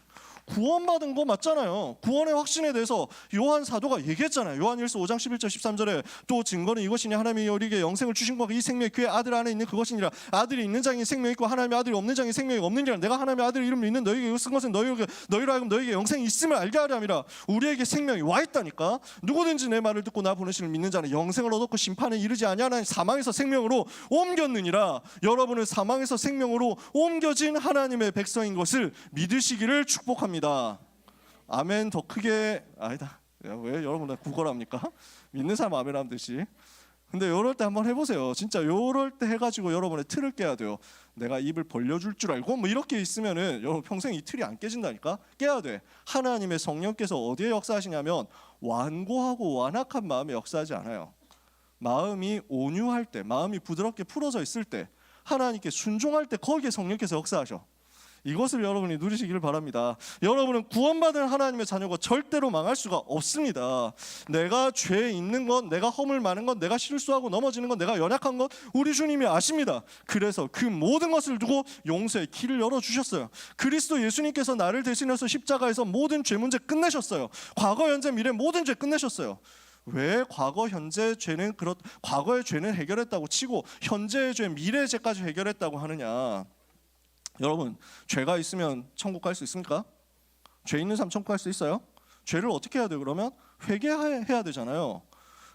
구원받은 거 맞잖아요. 구원의 확신에 대해서 요한 사도가 얘기했잖아요. 요한일서 5장 11절 13절에 또 증거는 이것이니 하나님이 우리에게 영생을 주신 것과 이 생명이 그의 아들 안에 있는 그것이니라. 아들이 있는 자에게 생명이 있고 하나님의 아들이 없는 자에게 생명이 없느니라. 내가 하나님의 아들 이름을 있는 너희에게 쓴 것은 너희로 하여금 너희에게 영생이 있음을 알게 하려 함이라. 우리에게 생명이 와 있다니까. 누구든지 내 말을 듣고 나 보내시는 믿는 자는 영생을 얻었고 심판에 이르지 아니하나니 사망에서 생명으로 옮겼느니라. 여러분은 사망에서 생명으로 옮겨진 하나님의 백성인 것을 믿으시기를 축복합니다. 아멘. 더 크게 아니다. 왜 여러분 다 구걸합니까? 믿는 사람 아멘 하면 되지. 근데 요럴 때 한번 해보세요. 진짜 요럴 때 해가지고 여러분의 틀을 깨야 돼요. 내가 입을 벌려줄 줄 알고 뭐 이렇게 있으면은 여러분 평생 이 틀이 안 깨진다니까. 깨야 돼. 하나님의 성령께서 어디에 역사하시냐면 완고하고 완악한 마음에 역사하지 않아요. 마음이 온유할 때, 마음이 부드럽게 풀어져 있을 때, 하나님께 순종할 때 거기에 성령께서 역사하셔. 이것을 여러분이 누리시기를 바랍니다. 여러분은 구원받은 하나님의 자녀가 절대로 망할 수가 없습니다. 내가 죄에 있는 것, 내가 허물 많은 것, 내가 실수하고 넘어지는 것, 내가 연약한 것 우리 주님이 아십니다. 그래서 그 모든 것을 두고 용서의 길을 열어주셨어요. 그리스도 예수님께서 나를 대신해서 십자가에서 모든 죄 문제 끝내셨어요. 과거, 현재, 미래 모든 죄 끝내셨어요. 왜 과거, 현재 죄는 과거의 죄는 해결했다고 치고 현재의 죄, 미래의 죄까지 해결했다고 하느냐? 여러분, 죄가 있으면 천국 갈 수 있습니까? 죄 있는 사람 천국 갈 수 있어요? 죄를 어떻게 해야 돼요? 그러면 회개해야 되잖아요.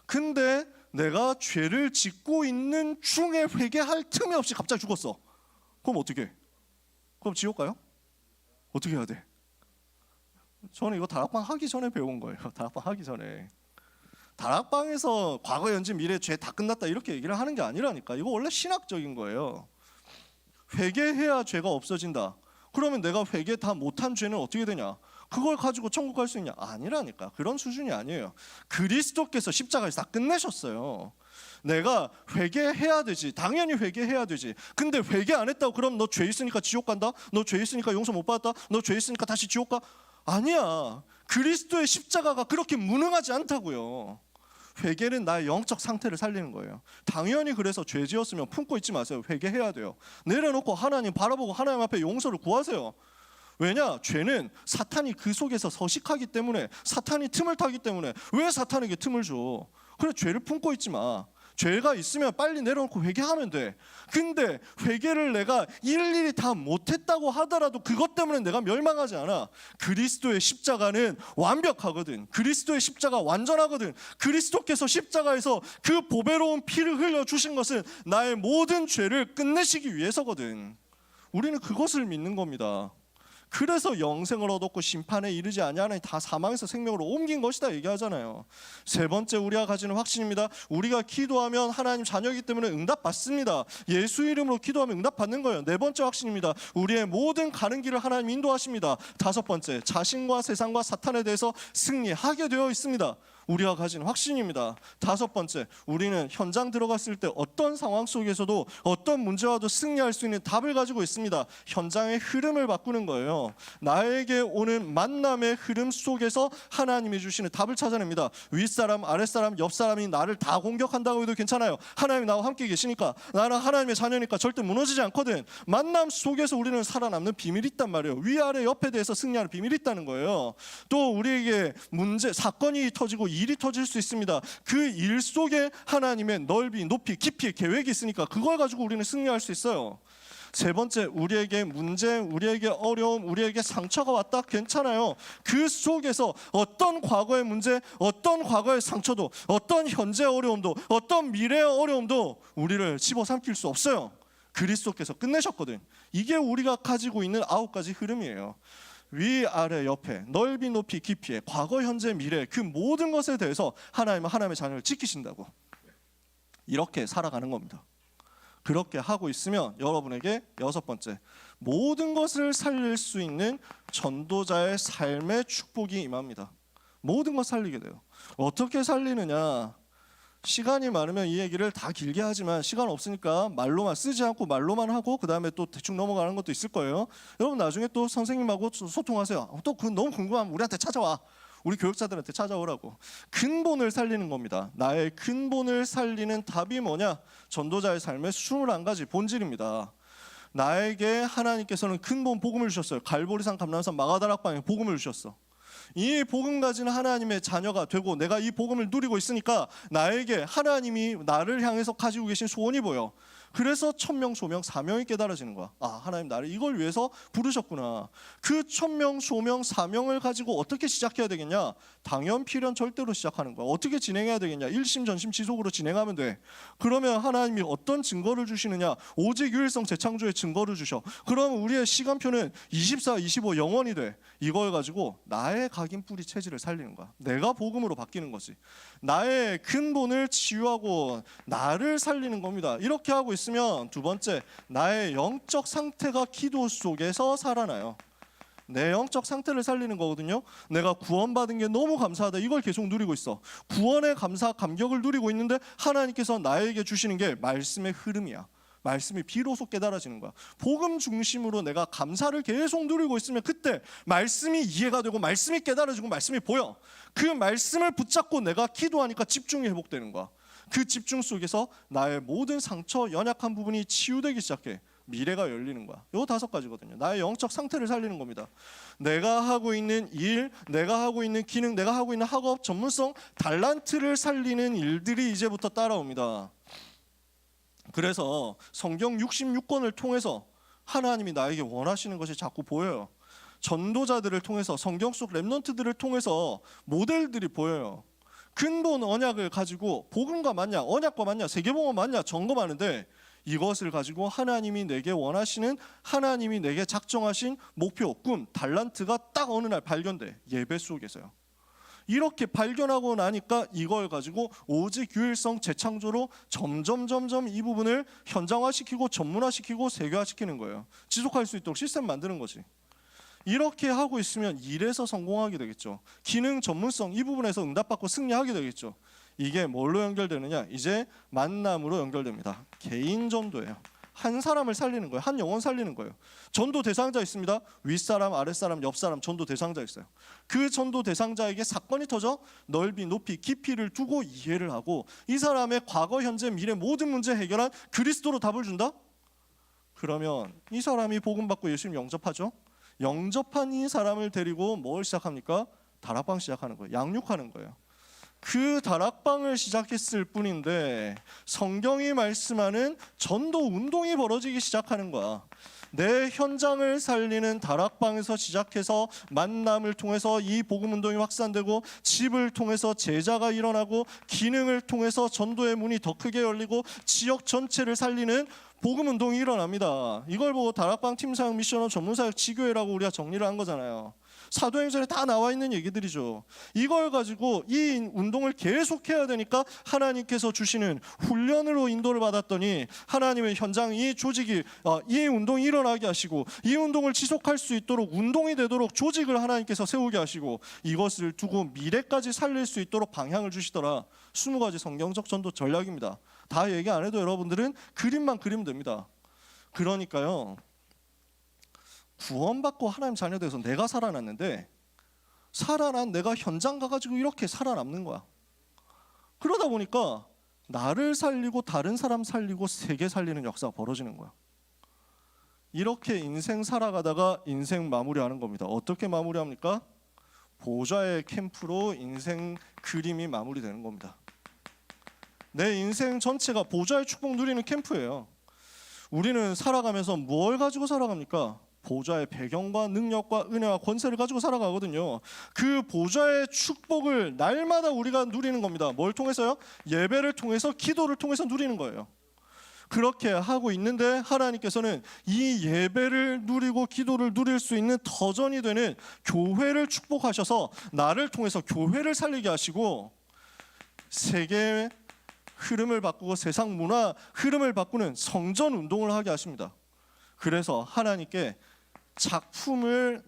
근데 내가 죄를 짓고 있는 중에 회개할 틈이 없이 갑자기 죽었어. 그럼 어떻게 해? 그럼 지옥 가요? 어떻게 해야 돼? 저는 이거 다락방 하기 전에 배운 거예요. 다락방 하기 전에. 다락방에서 과거, 현재, 미래 죄 다 끝났다 이렇게 얘기를 하는 게 아니라니까. 이거 원래 신학적인 거예요. 회개해야 죄가 없어진다. 그러면 내가 회개 다 못한 죄는 어떻게 되냐? 그걸 가지고 천국 갈 수 있냐? 아니라니까. 그런 수준이 아니에요. 그리스도께서 십자가에서 다 끝내셨어요. 내가 회개해야 되지. 당연히 회개해야 되지. 근데 회개 안 했다고 그럼 너 죄 있으니까 지옥 간다? 너 죄 있으니까 용서 못 받았다? 너 죄 있으니까 다시 지옥 가? 아니야. 그리스도의 십자가가 그렇게 무능하지 않다고요. 회개는 나의 영적 상태를 살리는 거예요. 당연히 그래서 죄 지었으면 품고 있지 마세요. 회개해야 돼요. 내려놓고 하나님 바라보고 하나님 앞에 용서를 구하세요. 왜냐? 죄는 사탄이 그 속에서 서식하기 때문에, 사탄이 틈을 타기 때문에. 왜 사탄에게 틈을 줘? 그래, 죄를 품고 있지 마. 죄가 있으면 빨리 내려놓고 회개하면 돼. 근데 회개를 내가 일일이 다 못했다고 하더라도 그것 때문에 내가 멸망하지 않아. 그리스도의 십자가는 완벽하거든. 그리스도의 십자가 완전하거든. 그리스도께서 십자가에서 그 보배로운 피를 흘려주신 것은 나의 모든 죄를 끝내시기 위해서거든. 우리는 그것을 믿는 겁니다. 그래서 영생을 얻었고 심판에 이르지 아니하나니 다 사망에서 생명으로 옮긴 것이다 얘기하잖아요. 세 번째, 우리가 가지는 확신입니다. 우리가 기도하면 하나님 자녀이기 때문에 응답받습니다. 예수 이름으로 기도하면 응답받는 거예요. 네 번째 확신입니다. 우리의 모든 가는 길을 하나님 인도하십니다. 다섯 번째, 자신과 세상과 사탄에 대해서 승리하게 되어 있습니다. 우리가 가진 확신입니다. 다섯 번째, 우리는 현장 들어갔을 때 어떤 상황 속에서도 어떤 문제와도 승리할 수 있는 답을 가지고 있습니다. 현장의 흐름을 바꾸는 거예요. 나에게 오는 만남의 흐름 속에서 하나님이 주시는 답을 찾아냅니다. 윗사람, 아랫사람, 옆사람이 나를 다 공격한다고 해도 괜찮아요. 하나님이 나와 함께 계시니까, 나는 하나님의 자녀니까 절대 무너지지 않거든. 만남 속에서 우리는 살아남는 비밀이 있단 말이에요. 위아래 옆에 대해서 승리하는 비밀이 있다는 거예요. 또 우리에게 문제, 사건이 터지고 일이 터질 수 있습니다. 그 일 속에 하나님의 넓이, 높이, 깊이 계획이 있으니까 그걸 가지고 우리는 승리할 수 있어요. 세 번째, 우리에게 문제, 우리에게 어려움, 우리에게 상처가 왔다. 괜찮아요. 그 속에서 어떤 과거의 문제, 어떤 과거의 상처도, 어떤 현재의 어려움도, 어떤 미래의 어려움도 우리를 집어삼킬 수 없어요. 그리스도께서 끝내셨거든. 이게 우리가 가지고 있는 9가지 흐름이에요. 위, 아래, 옆에, 넓이, 높이, 깊이에, 과거, 현재, 미래, 그 모든 것에 대해서 하나님은 하나님의 자녀를 지키신다고. 이렇게 살아가는 겁니다. 그렇게 하고 있으면 여러분에게 여섯 번째, 모든 것을 살릴 수 있는 전도자의 삶의 축복이 임합니다. 모든 것 살리게 돼요. 어떻게 살리느냐? 시간이 많으면 이 얘기를 다 길게 하지만 시간 없으니까 말로만 쓰지 않고 말로만 하고 그 다음에 또 대충 넘어가는 것도 있을 거예요. 여러분 나중에 또 선생님하고 소통하세요. 또 너무 궁금하면 우리한테 찾아와. 우리 교육자들한테 찾아오라고. 근본을 살리는 겁니다. 나의 근본을 살리는 답이 뭐냐? 전도자의 삶의 21가지 본질입니다. 나에게 하나님께서는 근본 복음을 주셨어요. 갈보리산, 감람산, 마가다락방에 복음을 주셨어. 이 복음 가진 하나님의 자녀가 되고 내가 이 복음을 누리고 있으니까 나에게 하나님이 나를 향해서 가지고 계신 소원이 보여. 그래서 천명, 소명, 사명이 깨달아지는 거야. 아, 하나님 나를 이걸 위해서 부르셨구나. 그 천명, 소명, 사명을 가지고 어떻게 시작해야 되겠냐? 당연, 필연, 절대로 시작하는 거야. 어떻게 진행해야 되겠냐? 일심, 전심, 지속으로 진행하면 돼. 그러면 하나님이 어떤 증거를 주시느냐? 오직 유일성 재창조의 증거를 주셔. 그럼 우리의 시간표는 24, 25 영원이 돼. 이걸 가지고 나의 각인 뿌리 체질을 살리는 거야. 내가 복음으로 바뀌는 거지. 나의 근본을 치유하고 나를 살리는 겁니다. 이렇게 하고 있으면 두 번째, 나의 영적 상태가 기도 속에서 살아나요. 내 영적 상태를 살리는 거거든요. 내가 구원받은 게 너무 감사하다. 이걸 계속 누리고 있어. 구원의 감사, 감격을 누리고 있는데 하나님께서 나에게 주시는 게 말씀의 흐름이야. 말씀이 비로소 깨달아지는 거야. 복음 중심으로 내가 감사를 계속 누리고 있으면 그때 말씀이 이해가 되고 말씀이 깨달아지고 말씀이 보여. 그 말씀을 붙잡고 내가 기도하니까 집중이 회복되는 거야. 그 집중 속에서 나의 모든 상처, 연약한 부분이 치유되기 시작해. 미래가 열리는 거야. 요 5가지거든요. 나의 영적 상태를 살리는 겁니다. 내가 하고 있는 일, 내가 하고 있는 기능, 내가 하고 있는 학업, 전문성, 달란트를 살리는 일들이 이제부터 따라옵니다. 그래서 성경 66권을 통해서 하나님이 나에게 원하시는 것이 자꾸 보여요. 전도자들을 통해서, 성경 속 렘넌트들을 통해서 모델들이 보여요. 근본 언약을 가지고 복음과 맞냐, 언약과 맞냐, 세계복음 맞냐 점검하는데 이것을 가지고 하나님이 내게 원하시는, 하나님이 내게 작정하신 목표, 꿈, 달란트가 딱 어느 날 발견돼. 예배 속에서요. 이렇게 발견하고 나니까 이걸 가지고 오직 유일성 재창조로 점점 이 부분을 현장화시키고 전문화시키고 세계화시키는 거예요. 지속할 수 있도록 시스템 만드는 거지. 이렇게 하고 있으면 일에서 성공하게 되겠죠. 기능, 전문성 이 부분에서 응답받고 승리하게 되겠죠. 이게 뭘로 연결되느냐? 이제 만남으로 연결됩니다. 개인 전도예요. 한 사람을 살리는 거예요. 한 영혼 살리는 거예요. 전도 대상자 있습니다. 윗사람, 아랫사람, 옆사람 전도 대상자 있어요. 그 전도 대상자에게 사건이 터져 넓이, 높이, 깊이를 두고 이해를 하고 이 사람의 과거, 현재, 미래 모든 문제 해결한 그리스도로 답을 준다? 그러면 이 사람이 복음 받고 예수님 영접하죠. 영접한 이 사람을 데리고 뭘 시작합니까? 다락방 시작하는 거예요. 양육하는 거예요. 그 다락방을 시작했을 뿐인데 성경이 말씀하는 전도 운동이 벌어지기 시작하는 거야. 내 현장을 살리는 다락방에서 시작해서 만남을 통해서 이 복음 운동이 확산되고 집을 통해서 제자가 일어나고 기능을 통해서 전도의 문이 더 크게 열리고 지역 전체를 살리는 복음 운동이 일어납니다. 이걸 보고 다락방 팀사역 미션업 전문사역 지교회라고 우리가 정리를 한 거잖아요. 사도행전에 다 나와 있는 얘기들이죠. 이걸 가지고 이 운동을 계속해야 되니까 하나님께서 주시는 훈련으로 인도를 받았더니 하나님의 현장 이 조직이 이 운동이 일어나게 하시고 이 운동을 지속할 수 있도록 운동이 되도록 조직을 하나님께서 세우게 하시고 이것을 두고 미래까지 살릴 수 있도록 방향을 주시더라. 20가지 성경적 전도 전략입니다. 다 얘기 안 해도 여러분들은 그림만 그리면 됩니다. 그러니까요, 구원받고 하나님 자녀 돼서 내가 살아났는데 살아난 내가 현장 가가지고 이렇게 살아남는 거야. 그러다 보니까 나를 살리고 다른 사람 살리고 세계 살리는 역사가 벌어지는 거야. 이렇게 인생 살아가다가 인생 마무리하는 겁니다. 어떻게 마무리합니까? 보좌의 캠프로 인생 그림이 마무리되는 겁니다. 내 인생 전체가 보좌의 축복 누리는 캠프예요. 우리는 살아가면서 뭘 가지고 살아갑니까? 보좌의 배경과 능력과 은혜와 권세를 가지고 살아가거든요. 그 보좌의 축복을 날마다 우리가 누리는 겁니다. 뭘 통해서요? 예배를 통해서, 기도를 통해서 누리는 거예요. 그렇게 하고 있는데 하나님께서는 이 예배를 누리고 기도를 누릴 수 있는 터전이 되는 교회를 축복하셔서 나를 통해서 교회를 살리게 하시고 세계의 흐름을 바꾸고 세상 문화 흐름을 바꾸는 성전 운동을 하게 하십니다. 그래서 하나님께 작품을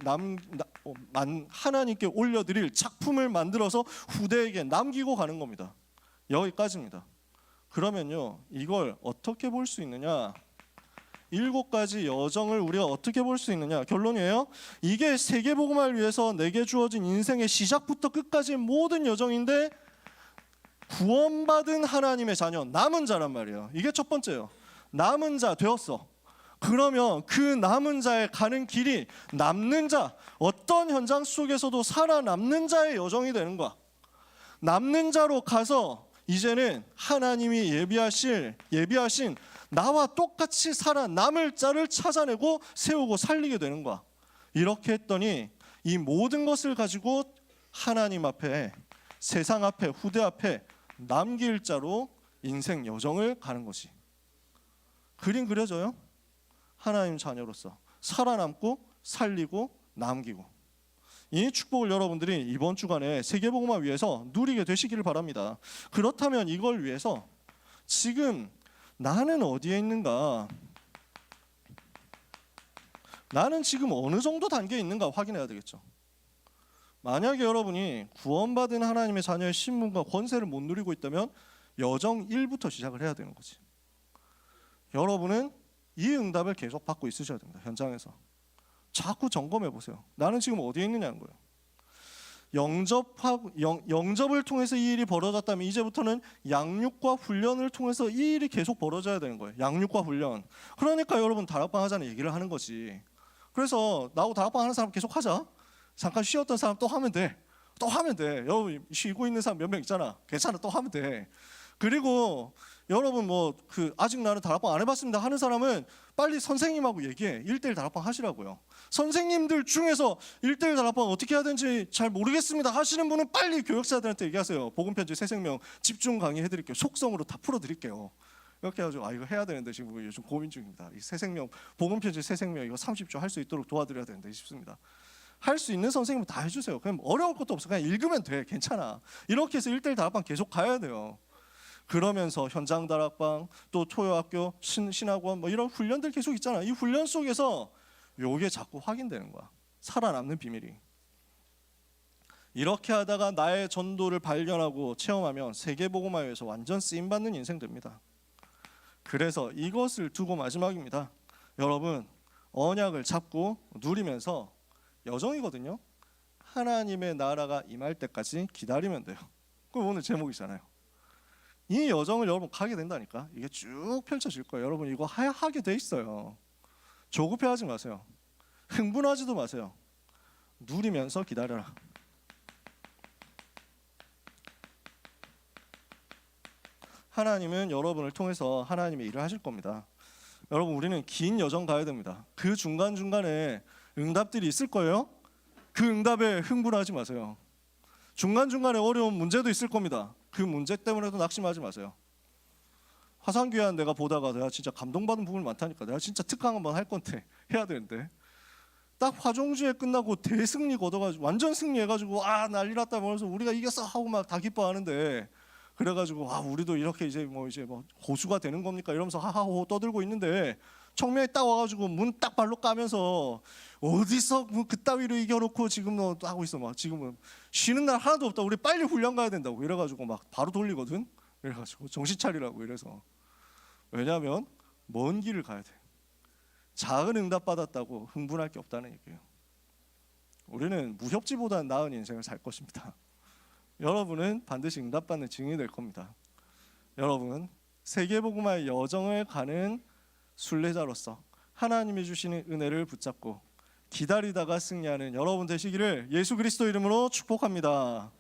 하나님께 올려드릴 작품을 만들어서 후대에게 남기고 가는 겁니다. 여기까지입니다. 그러면요, 이걸 어떻게 볼 수 있느냐? 7가지 여정을 우리가 어떻게 볼 수 있느냐? 결론이에요. 이게 세계복음화를 위해서 내게 주어진 인생의 시작부터 끝까지 모든 여정인데 구원받은 하나님의 자녀, 남은 자란 말이에요. 이게 첫 번째예요. 남은 자 되었어. 그러면 그 남은 자의 가는 길이 남는 자, 어떤 현장 속에서도 살아남는 자의 여정이 되는 거야. 남는 자로 가서 이제는 하나님이 예비하신 나와 똑같이 살아남을 자를 찾아내고 세우고 살리게 되는 거야. 이렇게 했더니 이 모든 것을 가지고 하나님 앞에, 세상 앞에, 후대 앞에 남길 자로 인생 여정을 가는 것이. 그림 그려져요? 하나님 자녀로서 살아남고 살리고 남기고. 이 축복을 여러분들이 이번 주간에 세계복음화 위해서 누리게 되시기를 바랍니다. 그렇다면 이걸 위해서 지금 나는 어디에 있는가? 나는 지금 어느 정도 단계에 있는가 확인해야 되겠죠. 만약에 여러분이 구원받은 하나님의 자녀의 신분과 권세를 못 누리고 있다면 여정 1부터 시작을 해야 되는 거지. 여러분은 이 응답을 계속 받고 있으셔야 됩니다. 현장에서 자꾸 점검해 보세요. 나는 지금 어디에 있느냐는 거예요. 영접을 통해서 이 일이 벌어졌다면 이제부터는 양육과 훈련을 통해서 이 일이 계속 벌어져야 되는 거예요. 양육과 훈련. 그러니까 여러분 다락방 하자는 얘기를 하는 거지. 그래서 나하고 다락방 하는 사람 계속 하자. 잠깐 쉬었던 사람 또 하면 돼. 또 하면 돼. 여러분 쉬고 있는 사람 몇 명 있잖아. 괜찮아. 또 하면 돼. 그리고 여러분 아직 나는 다락방 안 해봤습니다 하는 사람은 빨리 선생님하고 얘기해. 1:1 다락방 하시라고요. 선생님들 중에서 1:1 다락방 어떻게 해야 되는지 잘 모르겠습니다 하시는 분은 빨리 교역자들한테 얘기하세요. 복음편지 새생명 집중 강의 해드릴게요. 속성으로 다 풀어드릴게요. 이렇게 해가지고 이거 해야 되는데 지금 요즘 고민 중입니다. 이 새생명 복음편지 새생명 이거 30조 할 수 있도록 도와드려야 되는데 싶습니다. 할 수 있는 선생님은 다 해주세요. 그냥 어려울 것도 없어. 그냥 읽으면 돼. 괜찮아. 이렇게 해서 1:1 다락방 계속 가야 돼요. 그러면서 현장 다락방 또 토요학교 신학원 이런 훈련들 계속 있잖아. 이 훈련 속에서 요게 자꾸 확인되는 거야. 살아남는 비밀이. 이렇게 하다가 나의 전도를 발견하고 체험하면 세계복음화에서 완전 쓰임받는 인생 됩니다. 그래서 이것을 두고 마지막입니다. 여러분 언약을 잡고 누리면서 여정이거든요. 하나님의 나라가 임할 때까지 기다리면 돼요. 그게 오늘 제목이잖아요. 이 여정을 여러분 가게 된다니까. 이게 쭉 펼쳐질 거예요. 여러분 이거 하게 돼 있어요. 조급해하지 마세요. 흥분하지도 마세요. 누리면서 기다려라. 하나님은 여러분을 통해서 하나님의 일을 하실 겁니다. 여러분 우리는 긴 여정 가야 됩니다. 그 중간중간에 응답들이 있을 거예요. 그 응답에 흥분하지 마세요. 중간중간에 어려운 문제도 있을 겁니다. 그 문제 때문에도 낙심하지 마세요. 화상교회한 내가 보다가 내가 진짜 감동받은 부분이 많다니까. 내가 진짜 특강 한번 할 건데 해야 되는데 딱 화종주에 끝나고 대승리 거둬가지고 완전 승리해가지고 난리 났다 그래서 우리가 이겼어 하고 막 다 기뻐하는데 그래가지고 우리도 이렇게 이제 고수가 되는 겁니까 이러면서 하하호 떠들고 있는데 청명이 딱 와가지고 문 딱 발로 까면서 어디서 그따위로 이겨놓고 지금 하고 있어. 막 지금은 쉬는 날 하나도 없다. 우리 빨리 훈련 가야 된다고 이래가지고 막 바로 돌리거든. 그래가지고 정신 차리라고 이래서. 왜냐하면 먼 길을 가야 돼. 작은 응답 받았다고 흥분할 게 없다는 얘기예요. 우리는 무협지보다 나은 인생을 살 것입니다. 여러분은 반드시 응답받는 증인이 될 겁니다. 여러분 세계복음화의 여정을 가는 순례자로서 하나님이 주시는 은혜를 붙잡고 기다리다가 승리하는 여러분 되시기를 예수 그리스도 이름으로 축복합니다.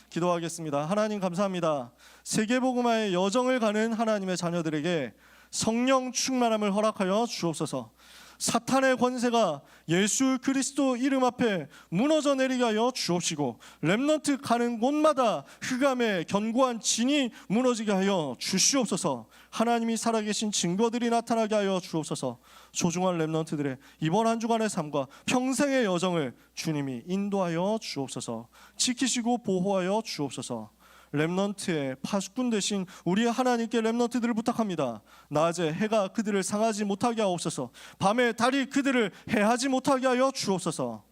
기도하겠습니다. 하나님 감사합니다. 세계복음화의 여정을 가는 하나님의 자녀들에게 성령 충만함을 허락하여 주옵소서. 사탄의 권세가 예수 그리스도 이름 앞에 무너져 내리게 하여 주옵시고 렘넌트 가는 곳마다 흑암의 견고한 진이 무너지게 하여 주시옵소서. 하나님이 살아계신 증거들이 나타나게 하여 주옵소서. 소중한 렘넌트들의 이번 한 주간의 삶과 평생의 여정을 주님이 인도하여 주옵소서. 지키시고 보호하여 주옵소서. 렘넌트의 파수꾼 되신 우리 하나님께 렘넌트들을 부탁합니다. 낮에 해가 그들을 상하지 못하게 하옵소서. 밤에 달이 그들을 해하지 못하게 하여 주옵소서.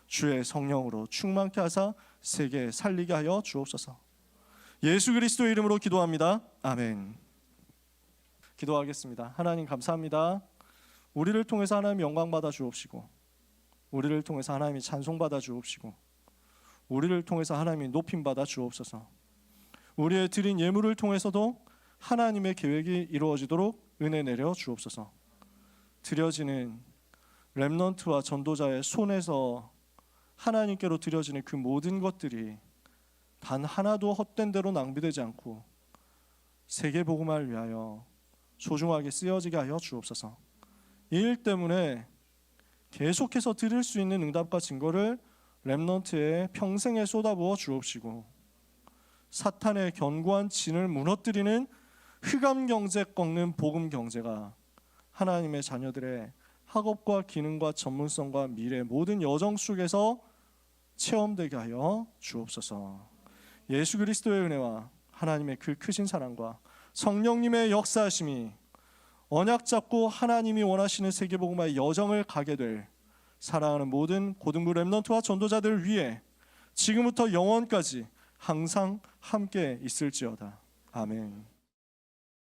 주의 성령으로 충만케 하사 세계 살리게 하여 주옵소서. 예수 그리스도의 이름으로 기도합니다. 아멘. 기도하겠습니다. 하나님 감사합니다. 우리를 통해서 하나님이 영광 받아 주옵시고 우리를 통해서 하나님이 찬송 받아 주옵시고 우리를 통해서 하나님이 높임 받아 주옵소서. 우리의 드린 예물을 통해서도 하나님의 계획이 이루어지도록 은혜 내려 주옵소서. 드려지는 렘넌트와 전도자의 손에서 하나님께로 드려지는 그 모든 것들이 단 하나도 헛된 대로 낭비되지 않고 세계복음화를 위하여 소중하게 쓰여지게 하여 주옵소서. 이 일 때문에 계속해서 드릴 수 있는 응답과 증거를 렘넌트의 평생에 쏟아부어 주옵시고 사탄의 견고한 진을 무너뜨리는 흑암 경제 꺾는 복음 경제가 하나님의 자녀들의 학업과 기능과 전문성과 미래 모든 여정 속에서 체험되게 하여 주옵소서. 예수 그리스도의 은혜와 하나님의 그 크신 사랑과 성령님의 역사하심이 언약 잡고 하나님이 원하시는 세계복음화의 여정을 가게 될 사랑하는 모든 고등부 렘넌트와 전도자들을 위해 지금부터 영원까지 항상 함께 있을지어다. 아멘.